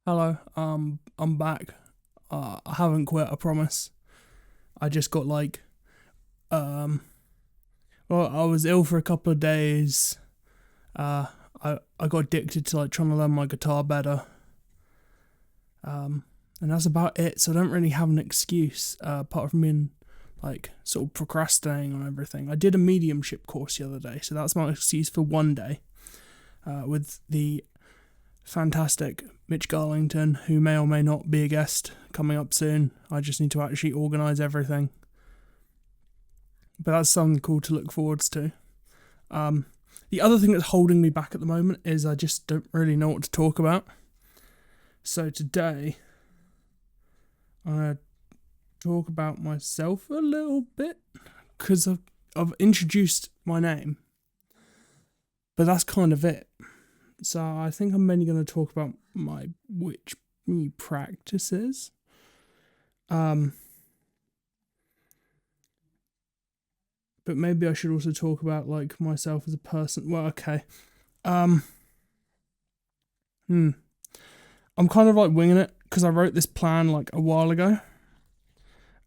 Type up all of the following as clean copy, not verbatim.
Hello, I'm back. I haven't quit, I promise. I just got um, well, I was ill for a couple of days. Uh, I got addicted to trying to learn my guitar better. Um, and that's about it. So I don't really have an excuse, apart from being sort of procrastinating on everything. I did a mediumship course the other day, so that's my excuse for one day. With the fantastic Mitch Garlington, who may or may not be a guest coming up soon. I just need to actually organise everything. But that's something cool to look forwards to. The other thing that's holding me back at the moment is I just don't really know what to talk about. So today, I'm going to talk about myself a little bit, because I've introduced my name. But that's kind of it. So I think I'm mainly going to talk about my witch practices. But maybe I should also talk about myself as a person. Well, okay. I'm kind of winging it because I wrote this plan a while ago,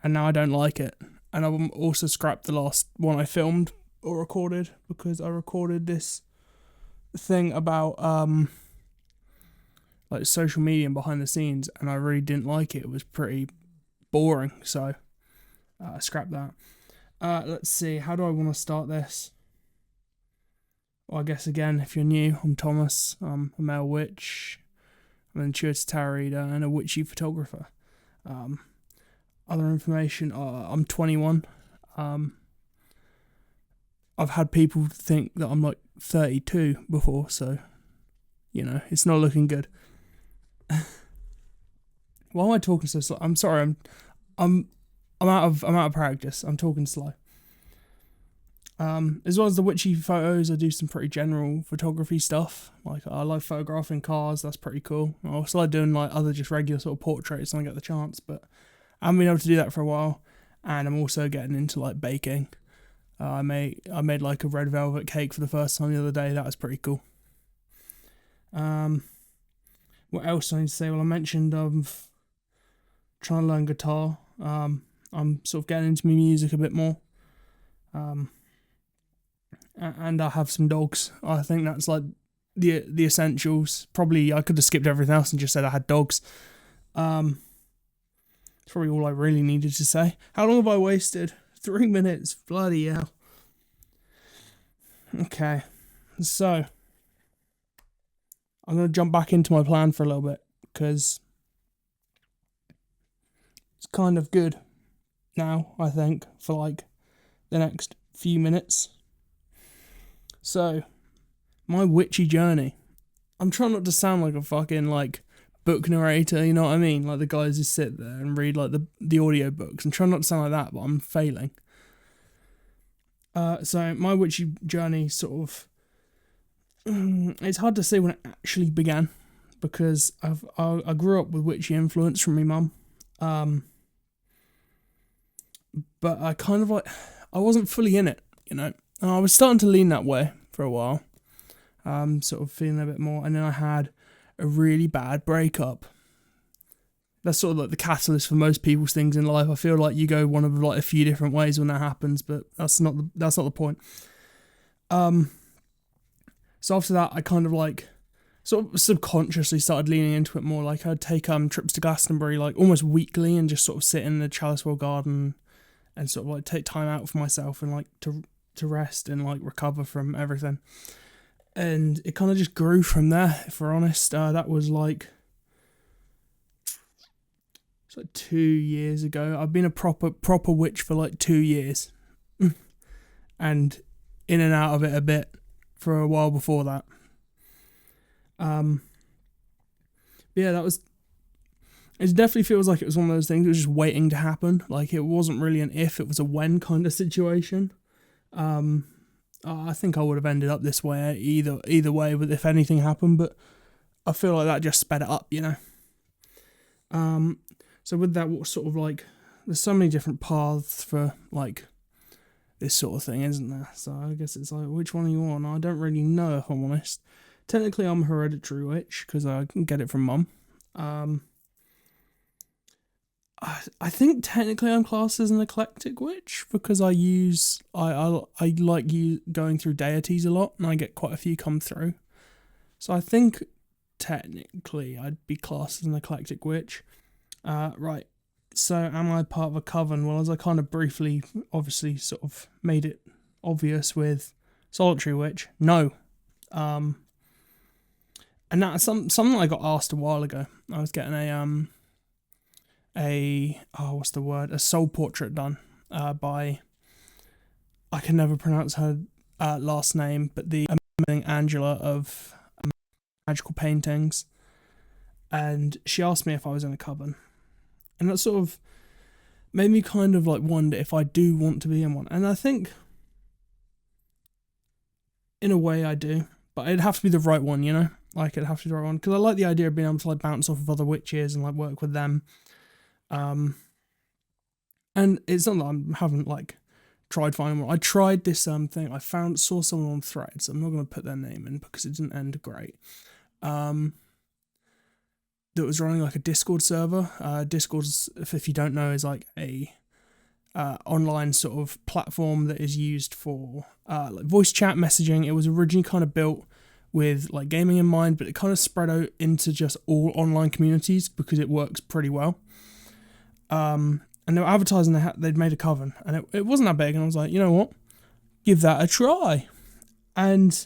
and now I don't like it. And I've also scrapped the last one I filmed or recorded because I recorded this thing about social media and behind the scenes, and I really didn't like it. It was pretty boring, so I scrapped that. Let's see, how do I want to start this? Well, I guess again, if you're new, I'm Thomas. I'm a male witch. I'm an intuitive tarot reader and a witchy photographer. Other information, I'm 21. I've had people think that I'm 32 before, so it's not looking good. Why am I talking so slow? I'm sorry. I'm out of practice. I'm talking slow. As well as the witchy photos, I do some pretty general photography stuff. I love photographing cars. That's pretty cool. I also like doing other just regular sort of portraits when I get the chance, but I haven't been able to do that for a while. And I'm also getting into baking. I made a red velvet cake for the first time the other day. That was pretty cool. What else do I need to say? Well, I mentioned trying to learn guitar. I'm sort of getting into my music a bit more. And I have some dogs. I think that's the essentials. Probably I could have skipped everything else and just said I had dogs. It's probably all I really needed to say. How long have I wasted? 3 minutes. Bloody hell. Okay, so I'm going to jump back into my plan for a little bit because it's kind of good now, I think, for the next few minutes. So, my witchy journey. I'm trying not to sound like a fucking book narrator, you know what I mean? The guys who sit there and read the audio books. I'm trying not to sound like that, but I'm failing. So my witchy journey sort of, it's hard to say when it actually began because I grew up with witchy influence from my mum. But I kind of I wasn't fully in it, and I was starting to lean that way for a while. Sort of feeling a bit more, and then I had a really bad breakup. That's sort of the catalyst for most people's things in life. I feel like you go one of a few different ways when that happens, but that's not the point. So after that, I kind of sort of subconsciously started leaning into it more. I'd take trips to Glastonbury almost weekly and just sort of sit in the Chalicewell Garden and sort of take time out for myself and to rest and recover from everything. And it kind of just grew from there, if we're honest. That was it's 2 years ago. I've been a proper witch for 2 years. And in and out of it a bit for a while before that. Yeah, that was... It definitely feels like it was one of those things that was just waiting to happen. It wasn't really an if, it was a when kind of situation. I think I would have ended up this way either way, but if anything happened, but I feel like that just sped it up, So with that, what sort of there's so many different paths for this sort of thing, isn't there? So I guess it's which one are you on? I don't really know, if I'm honest. Technically, I'm a hereditary witch because I can get it from mum. Um, I think technically I'm classed as an eclectic witch because I like you going through deities a lot, and I get quite a few come through. So I think technically I'd be classed as an eclectic witch. Right. So am I part of a coven? Well, as I kind of briefly, obviously, sort of made it obvious with Solitary Witch, no. Um, and that's something I got asked a while ago. I was getting what's the word? A soul portrait done by, I can never pronounce her last name, but the amazing Angela of Magical Paintings. And she asked me if I was in a coven. And that sort of made me kind of like wonder if I do want to be in one. And I think, in a way, I do. But it'd have to be the right one, you know? Like, it'd have to be the right one. Because I like the idea of being able to like bounce off of other witches and like work with them. And it's not that I haven't like tried finding one. I tried this thing. Saw someone on Threads. I'm not going to put their name in because it didn't end great. That was running like a Discord server. Discord, if you don't know, is like a online sort of platform that is used for like voice chat messaging. It was originally kind of built with like gaming in mind, but it kind of spread out into just all online communities because it works pretty well. And they were advertising they'd made a coven, and it wasn't that big, and I was like, you know what, give that a try. And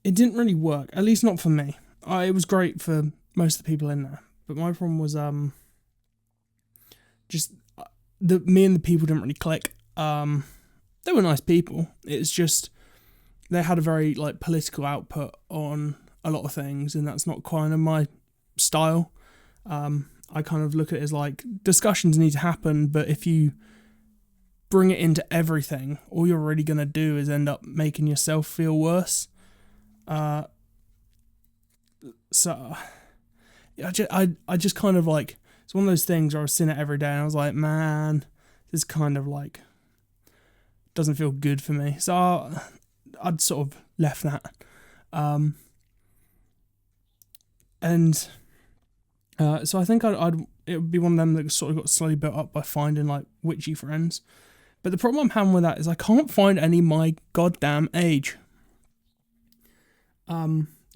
it didn't really work, at least not for me. It was great for most of the people in there, but my problem was just me and the people didn't really click. They were nice people. It's just they had a very like political output on a lot of things, and that's not kind of my style. I kind of look at it as like discussions need to happen, but if you bring it into everything, all you're really going to do is end up making yourself feel worse. So I just kind of like, it's one of those things where I was seeing it every day and I was like, man, this kind of like doesn't feel good for me. So I'd sort of left that. So I think it would be one of them that sort of got slowly built up by finding like witchy friends. But the problem I'm having with that is I can't find any my goddamn age.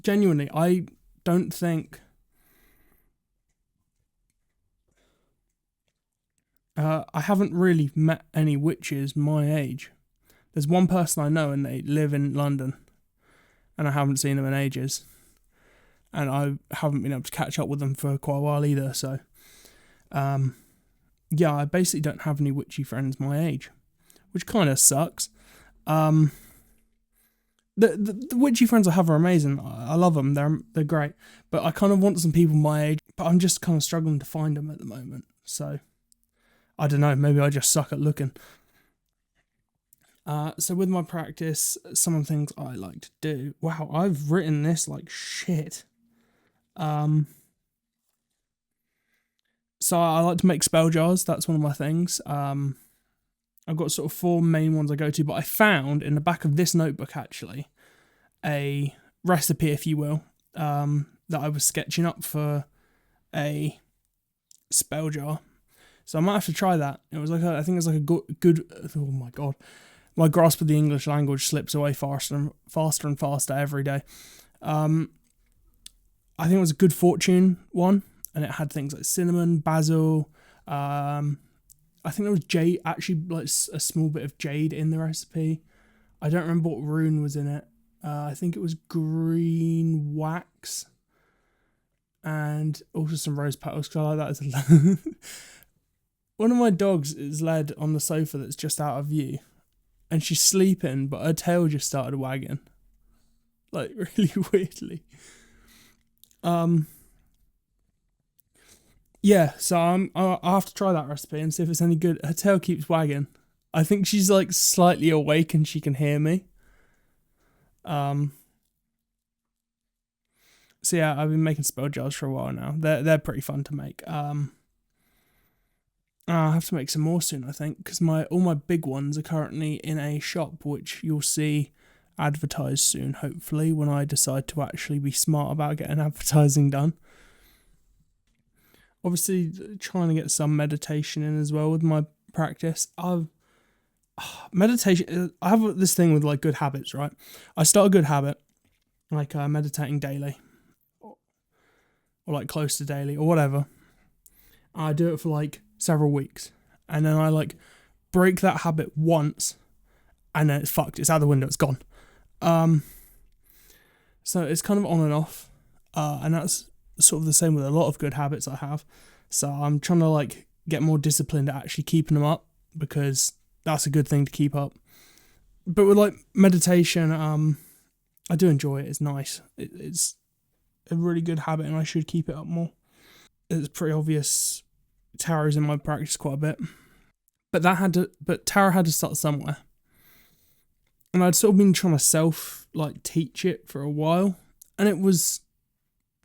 Genuinely, I don't think I haven't really met any witches my age. There's one person I know and they live in London, and I haven't seen them in ages. And I haven't been able to catch up with them for quite a while either, so yeah, I basically don't have any witchy friends my age, which kind of sucks. The witchy friends I have are amazing. I love them. They're great. But I kind of want some people my age, but I'm just kind of struggling to find them at the moment. So I don't know. Maybe I just suck at looking. So with my practice, some of the things I like to do. Wow, I've written this like shit. So I like to make spell jars. That's one of my things. I've got sort of 4 main ones I go to, but I found in the back of this notebook actually a recipe, if you will, that I was sketching up for a spell jar. So I might have to try that. It was like I think it's like a good. Oh my god, my grasp of the English language slips away faster and faster every day. I think it was a good fortune one, and it had things like cinnamon, basil. I think there was jade, actually, like a small bit of jade in the recipe. I don't remember what rune was in it. I think it was green wax, and also some rose petals because I like that as a. One of my dogs is led on the sofa that's just out of view, and she's sleeping, but her tail just started wagging, like really weirdly. Yeah, so I'll have to try that recipe and see if it's any good. Her tail keeps wagging. I think she's like slightly awake and she can hear me. So yeah, I've been making spell jars for a while now. They're pretty fun to make. I'll have to make some more soon, I think, because all my big ones are currently in a shop, which you'll see advertise soon, hopefully, when I decide to actually be smart about getting advertising done. Obviously, trying to get some meditation in as well with my practice. Meditation, I have this thing with like good habits, right? I start a good habit, like meditating daily, or like close to daily, or whatever. I do it for like several weeks, and then I like break that habit once, and then it's fucked. It's out the window. It's gone. So it's kind of on and off, and that's sort of the same with a lot of good habits I have. So I'm trying to like get more disciplined at actually keeping them up, because that's a good thing to keep up. But with like meditation, I do enjoy it. It's nice. It's a really good habit, and I should keep it up more. It's pretty obvious tarot's in my practice quite a bit, but tarot had to start somewhere, and I'd sort of been trying to teach it for a while, and it was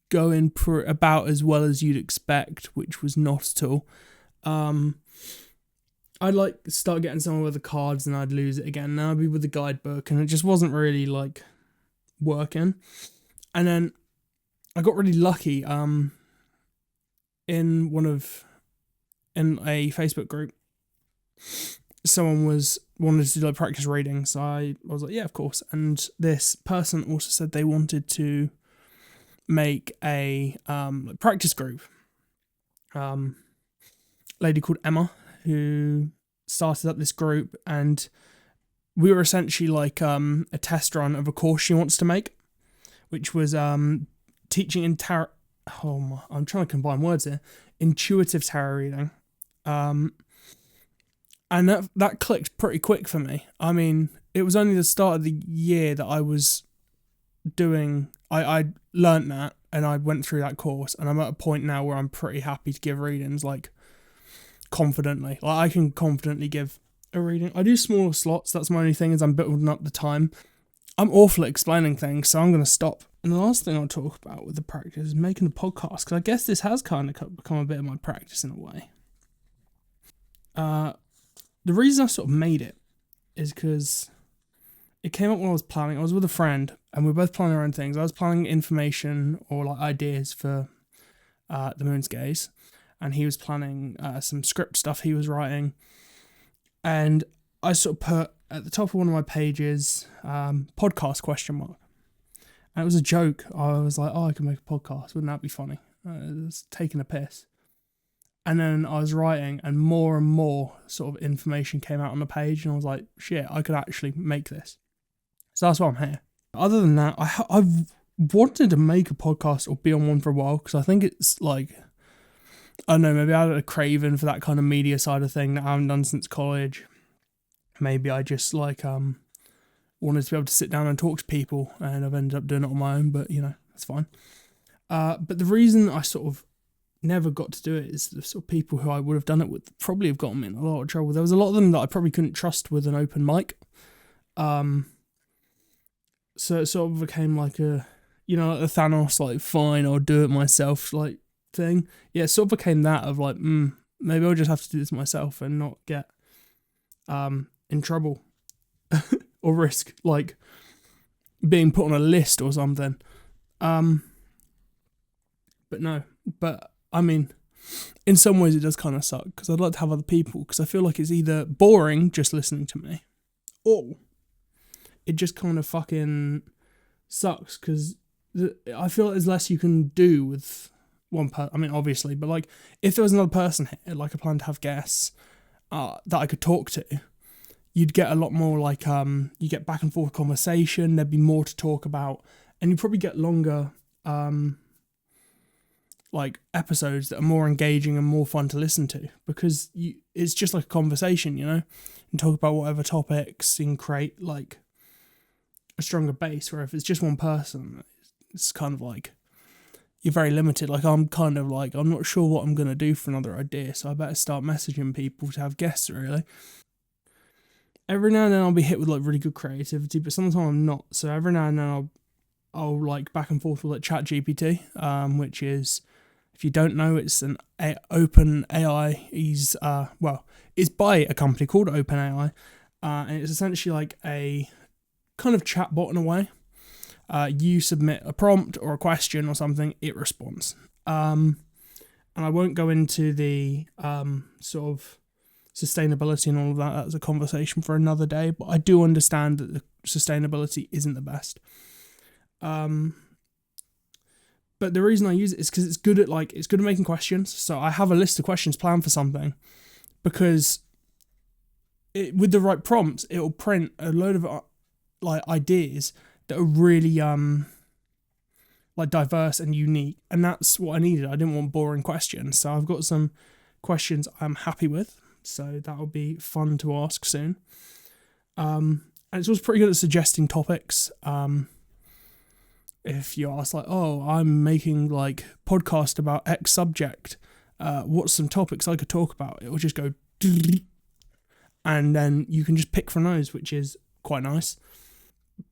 going about as well as you'd expect, which was not at all. I'd like start getting somewhere with the cards, and I'd lose it again. Now I'd be with the guidebook, and it just wasn't really like working. And then I got really lucky. In a Facebook group, someone wanted to do like practice reading, so I was like, yeah, of course. And this person also said they wanted to make a practice group. Lady called Emma, who started up this group, and we were essentially like a test run of a course she wants to make, which was teaching in tarot. I'm trying to combine words here. Intuitive tarot reading. And that clicked pretty quick for me. I mean, it was only the start of the year that I was doing. I learnt that, and I went through that course, and I'm at a point now where I'm pretty happy to give readings, like, confidently. Like, I can confidently give a reading. I do smaller slots. That's my only thing, is I'm building up the time. I'm awful at explaining things, so I'm going to stop. And the last thing I'll talk about with the practice is making a podcast, because I guess this has kind of become a bit of my practice in a way. The reason I sort of made it is because it came up when I was planning. I was with a friend, and we were both planning our own things. I was planning information or like ideas for The Moon's Gaze, and he was planning some script stuff he was writing. And I sort of put at the top of one of my pages, podcast question mark. And it was a joke. I was like, I can make a podcast. Wouldn't that be funny? It was taking a piss. And then I was writing, and more sort of information came out on the page, and I was like, shit, I could actually make this. So that's why I'm here. Other than that, I've wanted to make a podcast or be on one for a while, because I think it's like, I don't know, maybe I had a craving for that kind of media side of thing that I haven't done since college. Maybe I just like wanted to be able to sit down and talk to people, and I've ended up doing it on my own, but that's fine. But the reason I sort of never got to do it is the sort of people who I would have done it with probably have gotten me in a lot of trouble. There was a lot of them that I probably couldn't trust with an open mic. So it sort of became like a, like the Thanos, like, fine, I'll do it myself, like, thing. Yeah, it sort of became that of like, maybe I'll just have to do this myself and not get in trouble or risk like being put on a list or something. But I mean, in some ways it does kind of suck, because I'd like to have other people, because I feel like it's either boring just listening to me, or it just kind of fucking sucks, because I feel like there's less you can do with one person. I mean, obviously, but like, if there was another person here, like I plan to have guests that I could talk to, you'd get a lot more like, you get back and forth conversation, there'd be more to talk about, and you probably get longer like episodes that are more engaging and more fun to listen to, because it's just like a conversation, and talk about whatever topics and create like a stronger base. Where if it's just one person, it's kind of like you're very limited. Like, I'm kind of like, I'm not sure what I'm going to do for another idea, so I better start messaging people to have guests, really. Every now and then I'll be hit with like really good creativity, but sometimes I'm not. So every now and then I'll like back and forth with like ChatGPT, which is, if you don't know, it's an open AI. It's by a company called OpenAI, and it's essentially like a kind of chatbot in a way. You submit a prompt or a question or something, it responds. And I won't go into the sort of sustainability and all of that. That's a conversation for another day. But I do understand that the sustainability isn't the best. But the reason I use it is because it's good at making questions. So I have a list of questions planned for something, because with the right prompts, it will print a load of ideas that are really diverse and unique, and that's what I needed. I didn't want boring questions, so I've got some questions I'm happy with. So that will be fun to ask soon. And it's also pretty good at suggesting topics. If you ask I'm making podcast about X subject, what's some topics I could talk about? It will just go, and then you can just pick from those, which is quite nice.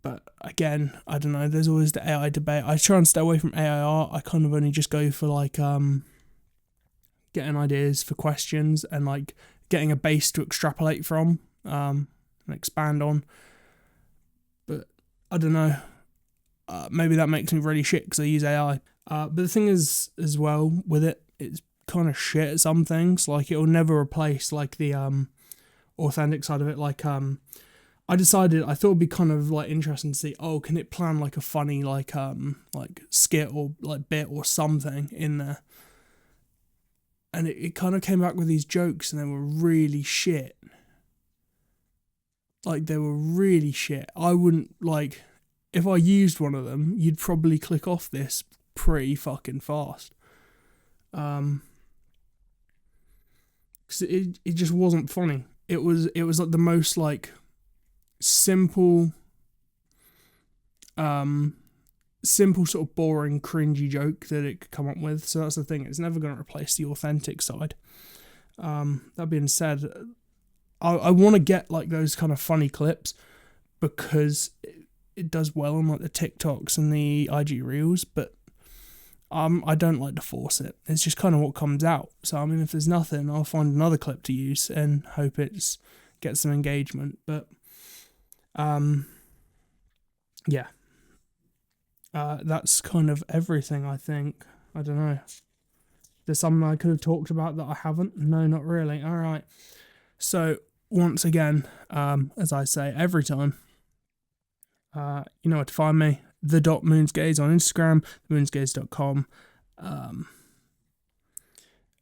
But again, I don't know, there's always the AI debate. I try and stay away from AI art. I kind of only just go for getting ideas for questions and getting a base to extrapolate from and expand on. But I don't know. Maybe that makes me really shit because I use AI. But the thing is, as well, with it, it's kind of shit at some things. It will never replace the authentic side of it. I decided I thought it'd be kind of interesting to see. Oh, can it plan a funny skit or bit or something in there? And it kind of came back with these jokes, and they were really shit. They were really shit. I wouldn't if I used one of them, you'd probably click off this pretty fucking fast. 'Cause it just wasn't funny. It was the most simple sort of boring, cringy joke that it could come up with. So that's the thing. It's never going to replace the authentic side. That being said, I want to get those kind of funny clips, because it does well on the TikToks and the IG Reels, but I don't like to force it. It's just kind of what comes out. So I mean, if there's nothing, I'll find another clip to use and hope it gets some engagement. But yeah, that's kind of everything, I think. I don't know. There's something I could have talked about that I haven't? No, not really. All right. So once again, as I say every time, you know where to find me. The.moonsgaze on Instagram, moonsgaze.com,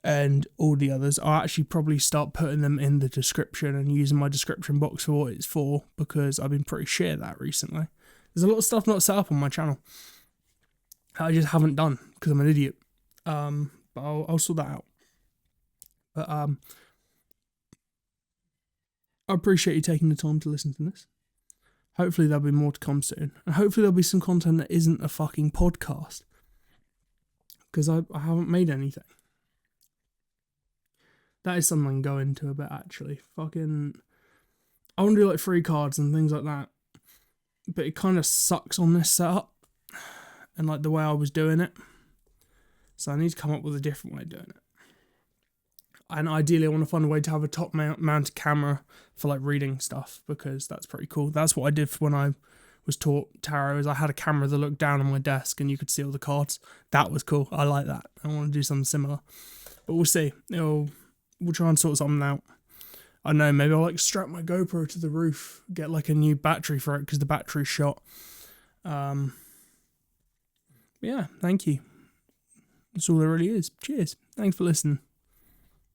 and all the others. I'll actually probably start putting them in the description and using my description box for what it's for, because I've been pretty shit at that recently. There's a lot of stuff not set up on my channel that I just haven't done because I'm an idiot. But I'll sort that out. But I appreciate you taking the time to listen to this. Hopefully there'll be more to come soon. And hopefully there'll be some content that isn't a fucking podcast, because I haven't made anything. That is something I can go into a bit, actually. I want to do free cards and things like that. But it kind of sucks on this setup and the way I was doing it. So I need to come up with a different way of doing it. And ideally I want to find a way to have a top mounted camera for reading stuff, because that's pretty cool. That's what I did when I was taught tarot, is I had a camera that looked down on my desk and you could see all the cards. That was cool. I like that. I want to do something similar. But we'll see. We'll try and sort something out. I don't know, maybe I'll strap my GoPro to the roof, get a new battery for it because the battery's shot. Yeah, thank you. That's all there really is. Cheers. Thanks for listening.